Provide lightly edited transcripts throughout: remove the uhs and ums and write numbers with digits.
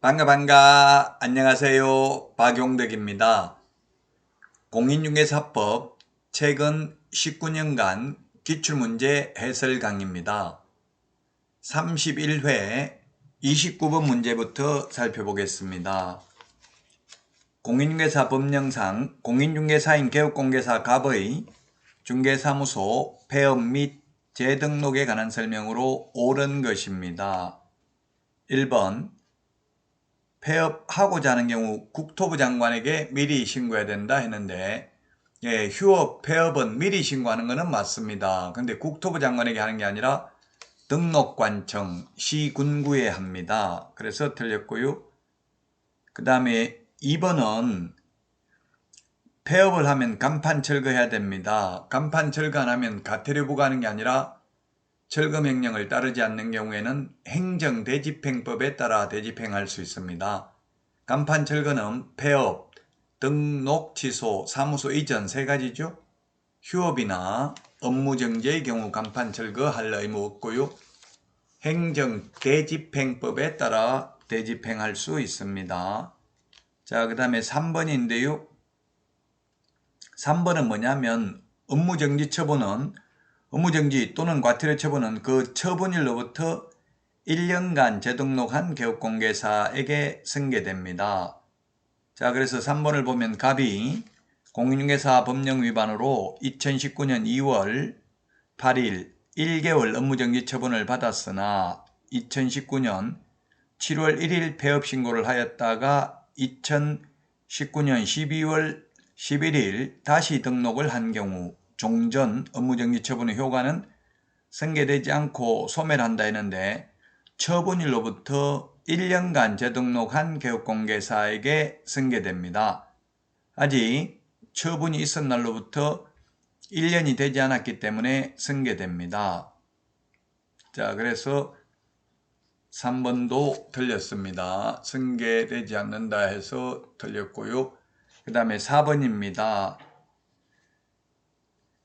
반가 안녕하세요. 박용덕입니다. 공인중개사법 최근 19년간 기출문제 해설 강의입니다. 31회 29번 문제부터 살펴보겠습니다. 공인중개사 법령상 공인중개사인 개업공개사 갑의 중개사무소 폐업 및 재등록에 관한 설명으로 옳은 것입니다. 1번 폐업하고자 하는 경우 국토부 장관에게 미리 신고해야 된다 했는데 휴업, 폐업은 미리 신고하는 것은 맞습니다. 근데 국토부 장관에게 하는 게 아니라 등록관청, 시군구에 합니다. 그래서 틀렸고요. 그 다음에 2번은 폐업을 하면 간판 철거해야 됩니다. 간판 철거 안 하면 가태료 부과하는 게 아니라 철거명령을 따르지 않는 경우에는 행정대집행법에 따라 대집행할 수 있습니다. 간판 철거는 폐업, 등록 취소, 사무소 이전 세 가지죠. 휴업이나 업무정지의 경우 간판 철거할 의무 없고요. 행정대집행법에 따라 대집행할 수 있습니다. 자, 그 다음에 3번인데요. 3번은 뭐냐면 업무정지 처분은 업무정지 또는 과태료 처분은 그 처분일로부터 1년간 재등록한 개업공개사에게 승계됩니다. 자, 그래서 3번을 보면 갑이 공인중개사 법령 위반으로 2019년 2월 8일 1개월 업무정지 처분을 받았으나 2019년 7월 1일 폐업 신고를 하였다가 2019년 12월 11일 다시 등록을 한 경우 종전 업무정지 처분의 효과는 승계되지 않고 소멸한다 했는데 처분일로부터 1년간 재등록한 개업공개사에게 승계됩니다. 아직 처분이 있은 날로부터 1년이 되지 않았기 때문에 승계됩니다. 자, 그래서 3번도 틀렸습니다. 승계되지 않는다 해서 틀렸고요. 그 다음에 4번입니다.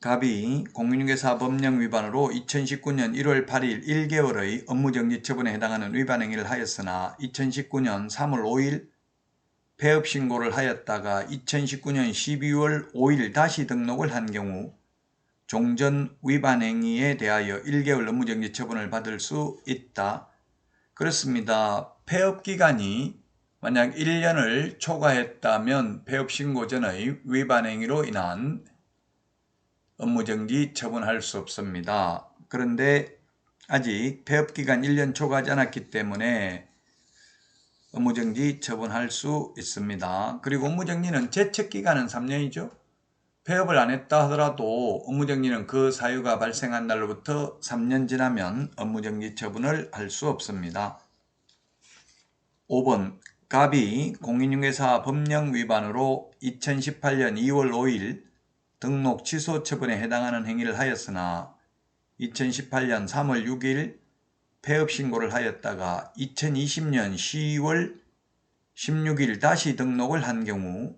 갑이 공인중개사 법령 위반으로 2019년 1월 8일 1개월의 업무정지 처분에 해당하는 위반 행위를 하였으나 2019년 3월 5일 폐업 신고를 하였다가 2019년 12월 5일 다시 등록을 한 경우 종전 위반 행위에 대하여 1개월 업무정지 처분을 받을 수 있다. 그렇습니다. 폐업 기간이 만약 1년을 초과했다면 폐업 신고 전의 위반 행위로 인한 업무정지 처분할 수 없습니다. 그런데 아직 폐업기간 1년 초과하지 않았기 때문에 업무정지 처분할 수 있습니다. 그리고 업무정지는 제척기간은 3년이죠. 폐업을 안 했다 하더라도 업무정지는 그 사유가 발생한 날로부터 3년 지나면 업무정지 처분을 할 수 없습니다. 5번 갑이 공인중개사 법령 위반으로 2018년 2월 5일 등록 취소 처분에 해당하는 행위를 하였으나 2018년 3월 6일 폐업 신고를 하였다가 2020년 10월 16일 다시 등록을 한 경우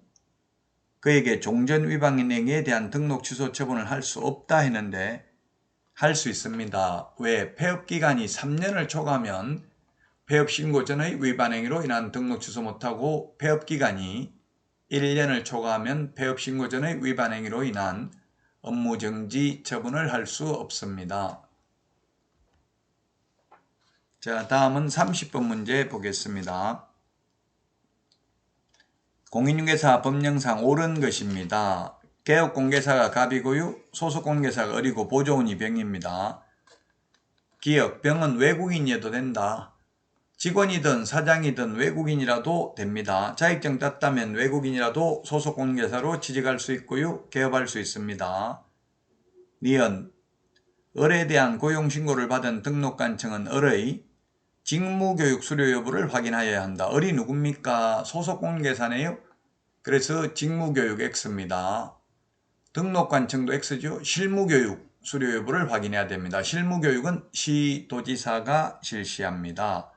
그에게 종전 위반 행위에 대한 등록 취소 처분을 할 수 없다 했는데 할 수 있습니다. 왜? 폐업 기간이 3년을 초과하면 폐업 신고 전의 위반 행위로 인한 등록 취소 못하고 폐업 기간이 1년을 초과하면 폐업 신고 전의 위반 행위로 인한 업무정지 처분을 할 수 없습니다. 자, 다음은 30번 문제 보겠습니다. 공인중개사 법령상 옳은 것입니다. 개업공개사가 갑이고요. 소속공개사가 을이고 보조원이 병입니다. 기업, 병은 외국인이어도 된다. 직원이든 사장이든 외국인이라도 됩니다. 자격증 땄다면 외국인이라도 소속공개사로 취직할 수 있고요. 개업할 수 있습니다. 니은, 을에 대한 고용신고를 받은 등록관청은 을의 직무교육 수료 여부를 확인하여야 한다. 을이 누굽니까? 소속공개사네요. 그래서 직무교육 X입니다. 등록관청도 X죠. 실무교육 수료 여부를 확인해야 됩니다. 실무교육은 시도지사가 실시합니다.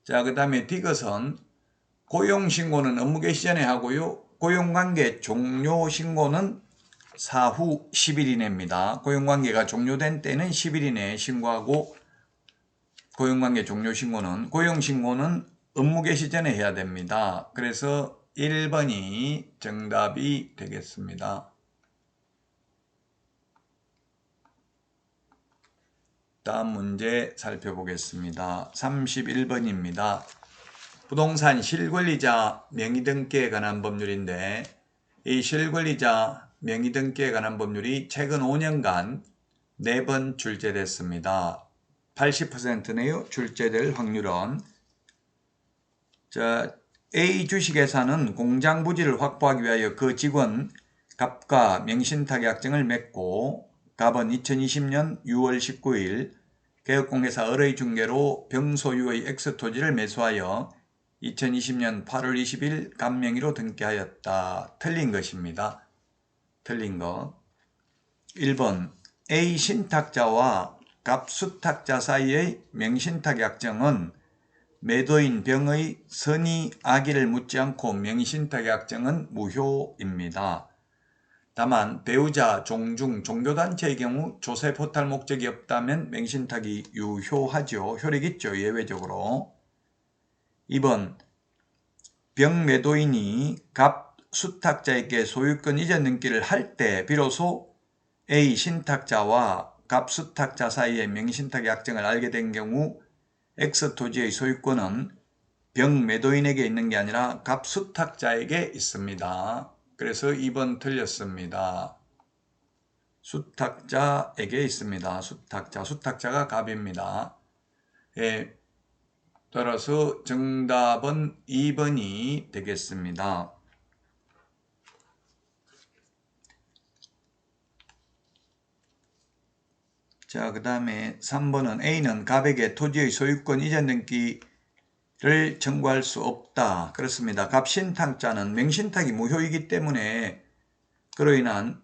자, 그 다음에 디귿은 고용신고는 업무개시 전에 하고요. 고용관계 종료신고는 사후 10일 이내입니다. 고용관계가 종료된 때는 10일 이내에 신고하고 고용관계 종료신고는 고용신고는 업무 개시 전에 해야 됩니다. 그래서 1번이 정답이 되겠습니다. 다음 문제 살펴보겠습니다. 31번입니다. 부동산 실권리자 명의등기에 관한 법률인데 이 실권리자 명의등기에 관한 법률이 최근 5년간 4번 출제됐습니다. 80%네요. 출제될 확률은. 자, A 주식회사는 공장 부지를 확보하기 위하여 그 직원 갑과 명신탁약정을 맺고 갑은 2020년 6월 19일 개업공개사 을의 중개로 병소유의 X토지를 매수하여 2020년 8월 20일 갑 명의로 등기하였다. 틀린 것입니다. 틀린 것. 1번 A 신탁자와 갑 수탁자 사이의 명신탁약정은 매도인 병의 선의 악의를 묻지 않고 명의신탁약정은 무효입니다. 다만 배우자, 종중, 종교단체의 경우 조세 포탈 목적이 없다면 명신탁이 유효하죠. 효력 있죠. 예외적으로. 2번 병 매도인이 갑 수탁자에게 소유권 이전 등기를 할 때 비로소 A 신탁자와 갑 수탁자 사이의 명의신탁 약정을 알게 된 경우 X토지의 소유권은 병 매도인에게 있는 게 아니라 갑 수탁자에게 있습니다. 그래서 2번 틀렸습니다. 수탁자에게 있습니다. 수탁자가 갑입니다. 예, 따라서 정답은 2번이 되겠습니다. 자, 그 다음에 3번은 A는 갑에게 토지의 소유권 이전 등기를 청구할 수 없다. 그렇습니다. 갑 신탁자는 명신탁이 무효이기 때문에 그로 인한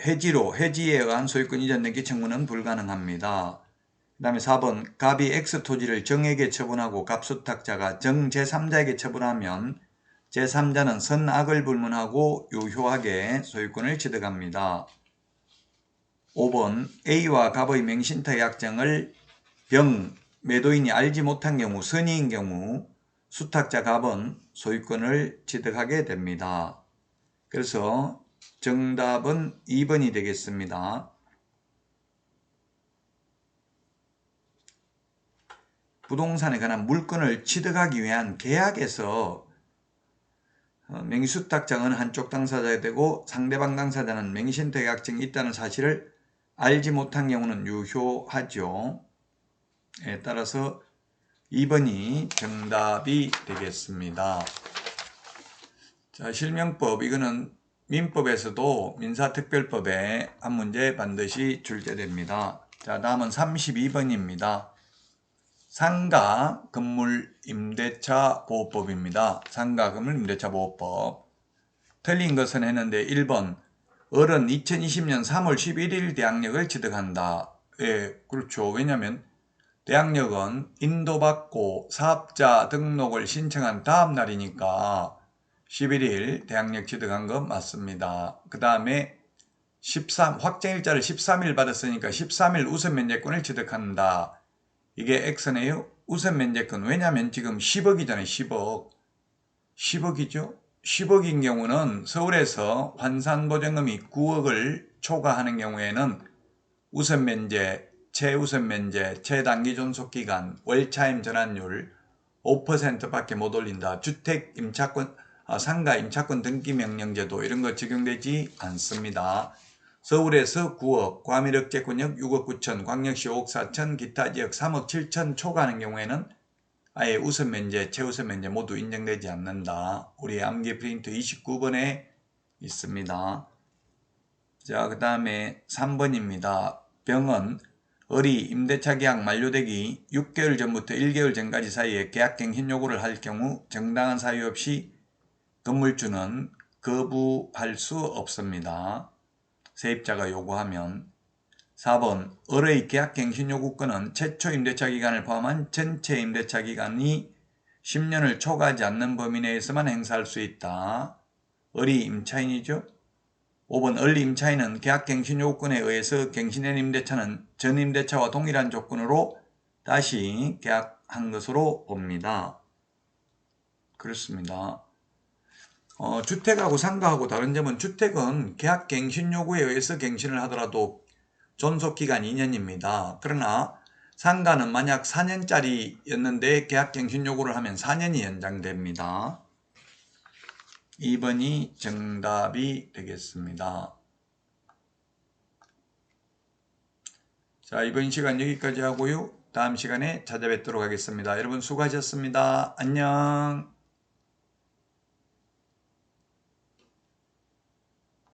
해지에 의한 소유권 이전 등기 청구는 불가능합니다. 그 다음에 4번 갑이 X토지를 정에게 처분하고 갑수탁자가 정 제3자에게 처분하면 제3자는 선악을 불문하고 유효하게 소유권을 취득합니다. 5번 A와 갑의 명신탁 약정을 병 매도인이 알지 못한 경우 선의인 경우 수탁자 갑은 소유권을 취득하게 됩니다. 그래서 정답은 2번이 되겠습니다. 부동산에 관한 물건을 취득하기 위한 계약에서 명의수탁자는 한쪽 당사자가 되고 상대방 당사자는 명의신탁 약정이 있다는 사실을 알지 못한 경우는 유효하죠. 따라서 2번이 정답이 되겠습니다. 자, 실명법 이거는 민법에서도 민사특별법에 한 문제 반드시 출제됩니다. 자, 다음은 32번입니다. 상가 건물 임대차 보호법입니다. 상가 건물 임대차 보호법. 틀린 것은 했는데 1번 을은 2020년 3월 11일 대항력을 취득한다. 예, 그렇죠. 왜냐하면 대항력은 인도받고 사업자 등록을 신청한 다음 날이니까 11일 대항력 취득한 건 맞습니다. 그 다음에 확정일자를 13일 받았으니까 13일 우선면제권을 취득한다. 이게 X네요. 우선면제권. 왜냐하면 지금 10억이잖아요. 10억. 10억이죠. 10억인 경우는 서울에서 환산보증금이 9억을 초과하는 경우에는 우선면제, 최우선면제, 최단기 존속기간, 월차임 전환율 5%밖에 못 올린다. 주택 임차권, 상가 임차권 등기 명령제도 이런 거 적용되지 않습니다. 서울에서 9억, 과밀억제권역 6억 9천, 광역시 5억 4천, 기타 지역 3억 7천 초과하는 경우에는 아예 우선면제, 최우선면제 모두 인정되지 않는다. 우리 암기 프린트 29번에 있습니다. 자, 그 다음에 3번입니다. 병은 을이 임대차 계약 만료되기 6개월 전부터 1개월 전까지 사이에 계약갱신 요구를 할 경우 정당한 사유 없이 건물주는 거부할 수 없습니다. 세입자가 요구하면. 4번 을의 계약갱신 요구권은 최초 임대차 기간을 포함한 전체 임대차 기간이 10년을 초과하지 않는 범위 내에서만 행사할 수 있다. 을이 임차인이죠. 5번 을 임차인은 계약갱신 요구권에 의해서 갱신된 임대차는 전 임대차와 동일한 조건으로 다시 계약한 것으로 봅니다. 그렇습니다. 주택하고 상가하고 다른 점은 주택은 계약갱신 요구에 의해서 갱신을 하더라도 존속기간 2년입니다. 그러나 상가는 만약 4년짜리였는데 계약갱신 요구를 하면 4년이 연장됩니다. 2번이 정답이 되겠습니다. 자, 이번 시간 여기까지 하고요. 다음 시간에 찾아뵙도록 하겠습니다. 여러분 수고하셨습니다. 안녕.